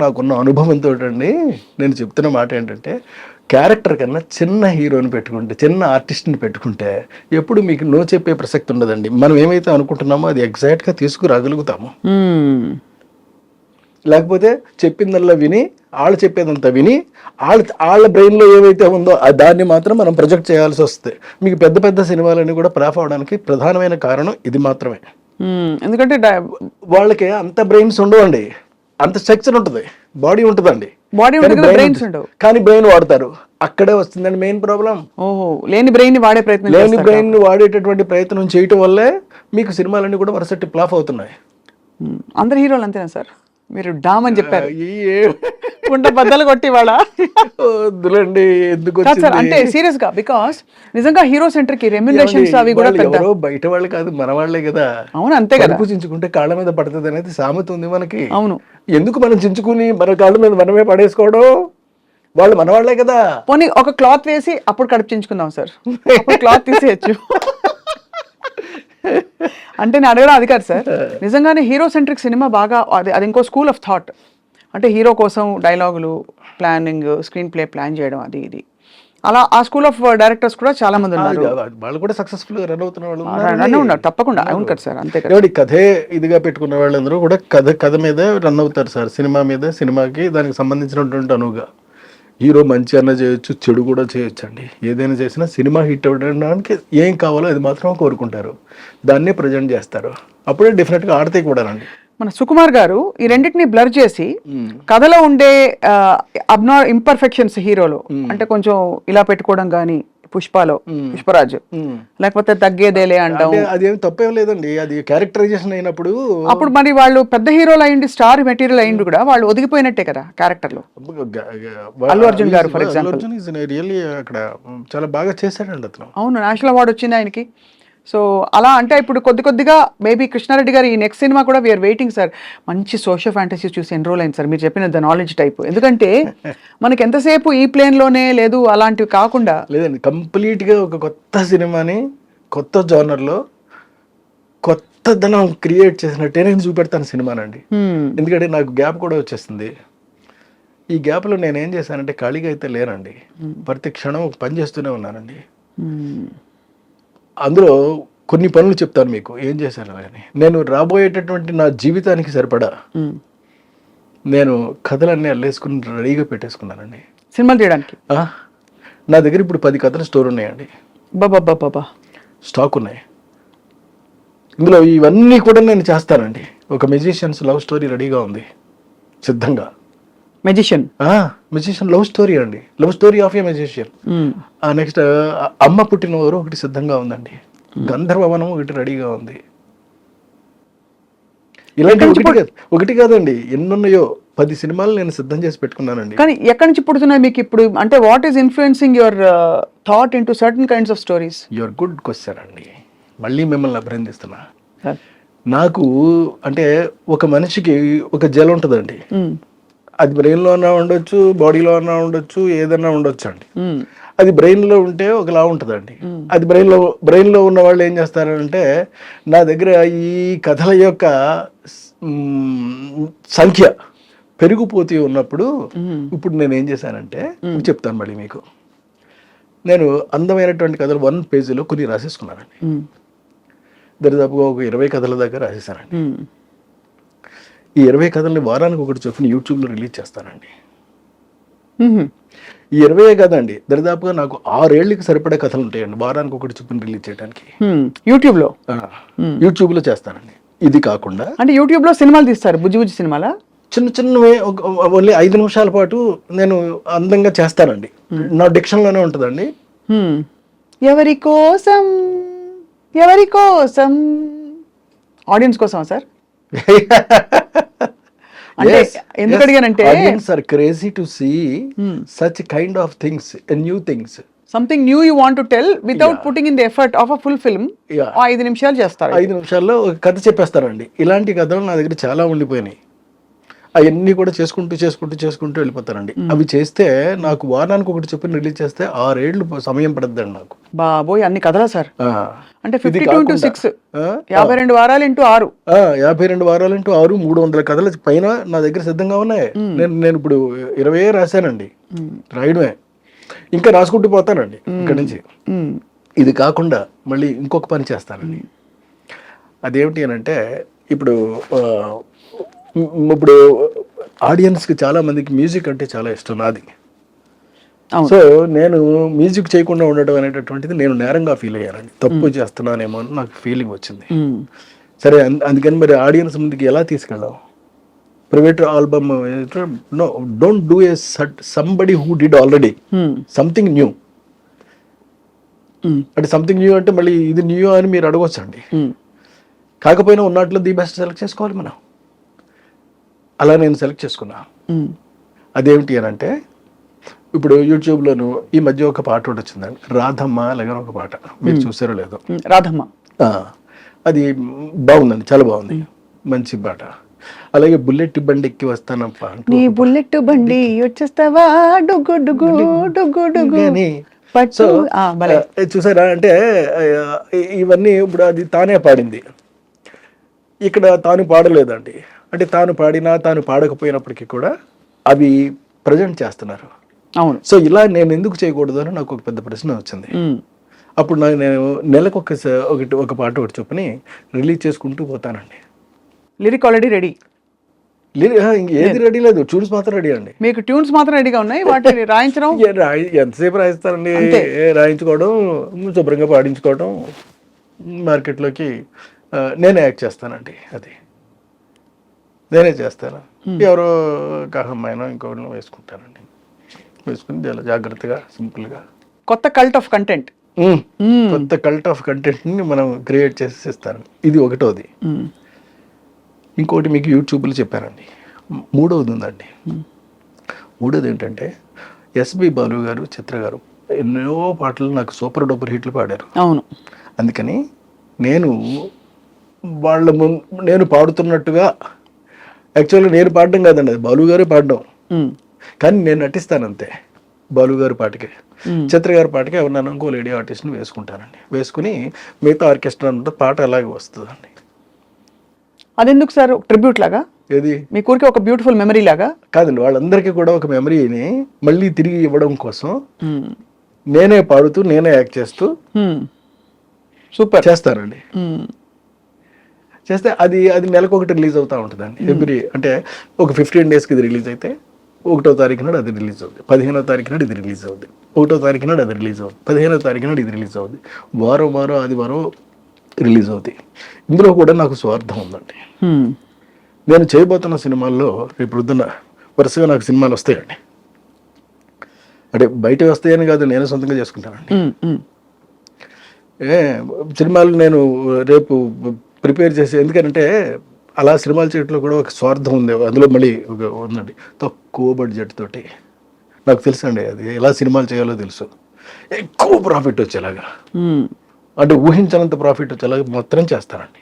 నాకున్న అనుభవంతో అండి నేను చెప్తున్న మాట ఏంటంటే, క్యారెక్టర్ కన్నా చిన్న హీరోని పెట్టుకుంటే, చిన్న ఆర్టిస్ట్‌ని పెట్టుకుంటే ఎప్పుడు మీకు నో చెప్పే ప్రసక్తి ఉండదండి. మనం ఏమైతే అనుకుంటున్నామో అది ఎగ్జాక్ట్‌గా తీసుకురాగలుగుతాము. లేకపోతే చెప్పిందల్లా విని, ఆళ్ళు చెప్పేదంతా విని, ఆళ్ళ బ్రెయిన్‌లో ఏవైతే ఉందో దాన్ని మాత్రం మనం ప్రొజెక్ట్ చేయాల్సొస్తది. మీకు పెద్ద పెద్ద సినిమాలన్నీ కూడా ఫ్లాప్ అవ్వడానికి ప్రధానమైన కారణం ఇది మాత్రమే. ఎందుకంటే వాళ్ళకి అంత బ్రెయిన్స్ ఉండవండి. అంత స్ట్రక్చర్ ఉంటది. బాడీ ఉంటదండి. బాడీ ఉంటుంది కదా, బ్రెయిన్స్ ఉండవు. కానీ బ్రెయిన్ వాడతారు. అక్కడే వస్తుందండి మెయిన్ ప్రాబ్లం. ఓహో, లేని బ్రెయిన్ ని వాడే ప్రయత్నం లేని చేస్తారు. బ్రెయిన్ ని వాడేటటువంటి ప్రయత్నం చేయటం వల్లే మీకు సినిమాలన్నీ కూడా వరుసటి ఫ్లాప్ అవుతున్నాయి. అందరు హీరోలు అంతేనా సార్? మీరు డామ్ అని చెప్పారు, ఈ ఉంట బద్దలు కొట్టి వాళ్ళ వద్దులండి, ఎందుకు కాదు సార్, వచ్చింది? అంటే సీరియస్ గా, బికాస్ నిజంగా హీరో సెంటర్ కి రెమ్యునరేషన్స్ అవి కూడా వాళ్ళు పెద్ద. ఎవరో బయట వాళ్ళు కాదు, మన వాళ్ళే కదా. అవును, అంతే కదా. కడుపు చించుకుంటే కాళ్ళ మీద పడుతుంది అనేది సామెత ఉంది మనకి. అవును. ఎందుకు మనం చించుకుని మన కాళ్ళ మీద మనమే పడేసుకోవడం? వాళ్ళు మన వాళ్ళే కదా. పోనీ ఒక క్లాత్ వేసి అప్పుడు కడిపించుకుందాం సార్, అప్పుడు క్లాత్ తీసేయచ్చు. అంటే నేను అడగడం అది కాదు సార్, నిజంగానే హీరో సెంట్రిక్ సినిమా బాగా అది ఇంకో స్కూల్ ఆఫ్ థాట్. అంటే హీరో కోసం డైలాగులు, ప్లానింగ్, స్క్రీన్ ప్లే ప్లాన్ చేయడం, అది ఇది అలా ఆ స్కూల్ ఆఫ్ డైరెక్టర్స్ కూడా చాలా మంది ఉన్నారు. వాళ్ళు కూడా సక్సెస్ఫుల్ గా రన్ అవుతున్న వాళ్ళు ఉన్నారు తప్పకుండా. అవును కదా సార్, అంతే కదా. ఎవడి కథే ఇదిగా పెట్టుకున్న వాళ్ళందరూ కూడా కథ మీద రన్ అవుతారు సార్. సినిమా మీద, సినిమాకి దానికి సంబంధించినటువంటి అనువుగా హీరో మంచి అన్న చేయొచ్చు, చెడు కూడా చేయొచ్చు అండి. ఏదైనా చేసినా సినిమా హిట్ అవ్వడానికి ఏం కావాలో అది మాత్రం కోరుకుంటారు, దాన్నే ప్రజెంట్ చేస్తారు. అప్పుడే డెఫినెట్ గా ఆడతాయి కూడా అండి. మన సుకుమార్ గారు ఈ రెండింటిని బ్లర్ చేసి కథలో ఉండే ఇంపర్ఫెక్షన్స్ హీరోలో, అంటే కొంచెం ఇలా పెట్టుకోవడం కానీ, పుష్పలో పుష్పరాజు లేకపోతే తగ్గేదేలే అంటాం, అదేం తప్పేం లేదండి. అది క్యారెక్టరైజేషన్ అయినప్పుడు అప్పుడు మరి వాళ్ళు పెద్ద హీరోలు అయ్యింది, స్టార్ మెటీరియల్ అయ్యింది కూడా, వాళ్ళు ఒదిగిపోయినట్టే కదా క్యారెక్టర్ లో. అల్లు అర్జున్ గారు ఫర్ ఎగ్జాంపుల్ రియల్లీ అక్కడ చాలా బాగా చేశాడండి అతను. అవును, నేషనల్ అవార్డు వచ్చింది ఆయనకి. సో అలా అంటే ఇప్పుడు కొద్దిగా మేబీ కృష్ణారెడ్డి గారు ఈ నెక్స్ట్ సినిమా కూడా వీఆర్ వెయిటింగ్ సార్. మంచి సోషల్ ఫ్యాంటసీ చూసి ఎన్రోల్ అయింది సార్, మీరు చెప్పిన ద నాలెడ్జ్ టైప్. ఎందుకంటే మనకి ఎంతసేపు ఈ ప్లేన్లోనే లేదు, అలాంటివి కాకుండా లేదండి, కంప్లీట్గా ఒక కొత్త సినిమాని కొత్త జానర్లో కొత్తదనం క్రియేట్ చేసినట్టే నేను చూపెడతాను సినిమానండి. ఎందుకంటే నాకు గ్యాప్ కూడా వచ్చేస్తుంది. ఈ గ్యాప్లో నేను ఏం చేశానంటే, ఖాళీగా అయితే లేనండి, ప్రతి క్షణం ఒక పని చేస్తూనే ఉన్నానండి. అందులో కొన్ని పనులు చెప్తాను మీకు ఏం చేశాను అని. నేను రాబోయేటటువంటి నా జీవితానికి సరిపడా నేను కథలన్నీ అల్లేసుకుని రెడీగా పెట్టేసుకున్నానండి సినిమాలు తీయడానికి. నా దగ్గర ఇప్పుడు 10 కథల స్టోర్ ఉన్నాయండి. బాబా స్టాక్ ఉన్నాయి. ఇందులో ఇవన్నీ కూడా నేను చేస్తానండి. ఒక మెజిషియన్స్ లవ్ స్టోరీ రెడీగా ఉంది సిద్ధంగా. మెజిషియన్ లవ్ స్టోరీ అండి, love story of A magician. Next అమ్మ పుట్టిన ఊరు ఒకటి సిద్ధంగా ఉందండి. గంధర్వవనం ఒకటి రెడీగా ఉంది. ఇలాంటి ఒకటి కాదండి, ఎన్నున్నాయో 10 సినిమాలు నేను సిద్ధం చేసి పెట్టుకున్నానండి. కానీ ఎక్కడి నుంచి పుడుతున్నాయి మీకు ఇప్పుడు? అంటే what is influencing your thought into certain kinds of stories? Your good question అండి, మళ్ళీ మిమ్మల్ని అభినందిస్తున్నా. నాకు అంటే ఒక మనిషికి ఒక జల ఉంటుందండి, అది బ్రెయిన్లో అన్నా ఉండొచ్చు, బాడీలో అన్నా ఉండొచ్చు, ఏదన్నా ఉండొచ్చు అండి. అది బ్రెయిన్లో ఉంటే ఒకలా ఉంటుందండి. అది బ్రెయిన్లో ఉన్న వాళ్ళు ఏం చేస్తారంటే, నా దగ్గర ఈ కథల యొక్క సంఖ్య పెరిగిపోతూ ఉన్నప్పుడు ఇప్పుడు నేను ఏం చేశానంటే చెప్తాను మళ్ళీ మీకు. నేను అందమైనటువంటి కథలు 1 పేజీలో కొన్ని రాసేసుకున్నానండి. దరిదాపుగా ఒక 20 కథల దగ్గర రాసేసానండి. ఈ 20 కథల్ని వారానికి ఒకటి చొప్పున యూట్యూబ్లో రిలీజ్ చేస్తానండి. ఈ 20 కదండి, దరిదాపుగా నాకు 6 ఏళ్ళకి సరిపడే కథలు ఉంటాయండి వారానికి ఒకటి చొప్పున రిలీజ్ చేయడానికి యూట్యూబ్లో చేస్తానండి. ఇది కాకుండా అంటే యూట్యూబ్లో సినిమాలు తీస్తారు, బుజ్జి సినిమాలా? చిన్నవే ఓన్లీ 5 నిమిషాల పాటు నేను అందంగా చేస్తానండి. నా డిక్షన్లోనే ఉంటుందండి. ఎవరి కోసం ఆడియన్స్ కోసమా సార్? అంటే ఎందుకు అడిగానంటే, audience are crazy to see such kind of things, new things, something new you want to tell without putting in the effort of a full film. 5 నిమిషాలు చేస్తారు, 5 నిమిషాల్లో ఒక కథ చెప్పేస్తారండి. ఇలాంటి కథలు నా దగ్గర చాలా ఉండిపోయినాయి. అవన్నీ కూడా చేసుకుంటూ వెళ్ళిపోతానండి. అవి చేస్తే నాకు వారానికి ఒకటి చొప్పున రిలీజ్ చేస్తే 6 ఏళ్ళు సమయం పడుతుందండి నాకు. బాబోయ్ అన్ని కథలా సార్. ఆ, అంటే ఇది 52 into కాకుండా 6 ఆ, 52 వారాలు ఇంటూ 6. 52 వారాలు ఇంటూ 6 300 కథల పైన నా దగ్గర సిద్ధంగా ఉన్నాయి. నేను ఇప్పుడు 20 రాశానండి, రాయడమే. ఇంకా రాసుకుంటూ పోతానండి ఇక్కడి నుంచి. ఇది కాకుండా మళ్ళీ ఇంకొక పని చేస్తానండి. అదేమిటి అని అంటే ఇప్పుడు ఇప్పుడు ఆడియన్స్కి చాలా మందికి మ్యూజిక్ అంటే చాలా ఇష్టం నాది. సో నేను మ్యూజిక్ చేయకుండా ఉండటం అనేటటువంటిది నేను నేరంగా ఫీల్ అయ్యానండి. తప్పు చేస్తున్నానేమో అని నాకు ఫీలింగ్ వచ్చింది. సరే, అందుకని మరి ఆడియన్స్ ముందుకి ఎలా తీసుకెళ్ళాం? Private album no, don't do a somebody who did already something new. అంటే సంథింగ్ న్యూ అంటే మళ్ళీ ఇది న్యూ అని మీరు అడగొచ్చండి. కాకపోయినా ఉన్నట్లు ది బెస్ట్ సెలెక్ట్ చేసుకోవాలి మనం. అలా నేను సెలెక్ట్ చేసుకున్నా. అదేమిటి అని అంటే ఇప్పుడు యూట్యూబ్లోను ఈ మధ్య ఒక పాట ఒకటి వచ్చిందండి, రాధమ్మ అలాగే ఒక పాట. మీరు చూసారో లేదో? రాధమ్మ. అది బాగుందండి, చాలా బాగుంది, మంచి పాట. అలాగే బుల్లెట్ బండి ఎక్కి వస్తానప్ప, నీ బుల్లెట్ బండి వచ్చేస్తావా డుగ్గు డుగ్గు డుగ్గు డుగ్గు అని. సో చూసారా అంటే ఇవన్నీ ఇప్పుడు అది తానే పాడింది, ఇక్కడ తాను పాడలేదండి. అంటే తాను పాడినా తాను పాడకపోయినప్పటికీ కూడా అవి ప్రజెంట్ చేస్తున్నారు. అవును. సో ఇలా నేను ఎందుకు చేయకూడదు అని నాకు ఒక పెద్ద ప్రశ్న వచ్చింది. అప్పుడు నేను నెలకు ఒక పాట ఒకటి చొప్పుని రిలీజ్ చేసుకుంటూ పోతానండి. Lyric already ready? ఏది రెడీ లేదు, ట్యూన్స్ మాత్రం రెడీ అండి. మీకు ట్యూన్స్ మాత్రం రెడీగా ఉన్నాయి, వాటిని రాయించడం ఎంతసేపు రాయిస్తానండి? రాయించుకోవడం, శుభ్రంగా పాడించుకోవడం, మార్కెట్లోకి నేనే యాక్ట్ చేస్తానండి. అది నేనే చేస్తాను. ఎవరో కహమ్మాయినో ఇంకోటి వేసుకుంటానండి. వేసుకుని చాలా జాగ్రత్తగా సింపుల్గా కొత్త కల్ట్ ఆఫ్ కంటెంట్, కొత్త కల్ట్ ఆఫ్ కంటెంట్ని మనం క్రియేట్ చేసి ఇస్తాను. ఇది ఒకటోది. ఇంకోటి మీకు యూట్యూబ్లో చెప్పానండి, మూడవది ఉందండి. మూడోది ఏంటంటే ఎస్పి బాలు గారు, చిత్ర గారు ఎన్నో పాటలు నాకు సూపర్ డూపర్ హిట్లు పాడారు. అవును. అందుకని నేను వాళ్ళ నేను పాడుతున్నట్టుగా, యాక్చువల్గా నేను పాడడం కాదండి, అది బాలు గారే పాడడం, కానీ నేను నటిస్తాను అంతే. బాలు గారి పాటకి, చిత్ర గారి పాటకి ఎవరినైనా ఇంకో లేడీ ఆర్టిస్ట్ని వేసుకుంటానండి. వేసుకుని మిగతా ఆర్కెస్ట్రా అంతా పాట అలాగే వస్తుందండి. అదెందుకు సార్? ట్రిబ్యూట్ లాగా? ఏది? మీ ఊరికి ఒక బ్యూటిఫుల్ మెమరీ లాగా? కాదండి, వాళ్ళందరికీ కూడా ఒక మెమరీని మళ్ళీ తిరిగి ఇవ్వడం కోసం నేనే పాడుతూ నేనే యాక్ట్ చేస్తూ సూపర్ చేస్తానండి. చేస్తే అది నెలకు ఒకటి రిలీజ్ అవుతూ ఉంటుందండి. ఎవ్రీ అంటే ఒక 15 డేస్కి ఇది రిలీజ్ అయితే 1వ తారీఖు నాడు అది రిలీజ్ అవుతుంది, 15వ తారీఖు నాడు ఇది రిలీజ్ అవుతుంది, 1వ తారీఖు నాడు అది రిలీజ్ అవుతుంది, 15వ తారీఖు నాడు ఇది రిలీజ్ అవుతుంది, వారం ఆదివారం రిలీజ్ అవుతాయి. ఇందులో కూడా నాకు స్వార్థం ఉందండి. నేను చేయబోతున్న సినిమాల్లో రేపు పొద్దున్న వరుసగా నాకు సినిమాలు వస్తాయండి. అంటే బయట వస్తాయని కాదు, నేనే సొంతంగా చేసుకుంటానండి. సినిమాలు నేను రేపు ప్రిపేర్ చేసి, ఎందుకంటే అలా సినిమాలు చేయడంలో కూడా ఒక స్వార్థం ఉంది. అందులో మళ్ళీ ఉందండి, తక్కువ బడ్జెట్ తోటి. నాకు తెలుసు అండి అది ఎలా సినిమాలు చేయాలో తెలుసు. ఎక్కువ ప్రాఫిట్ వచ్చేలాగా, అంటే ఊహించనంత ప్రాఫిట్ వచ్చేలాగా మాత్రం చేస్తానండి.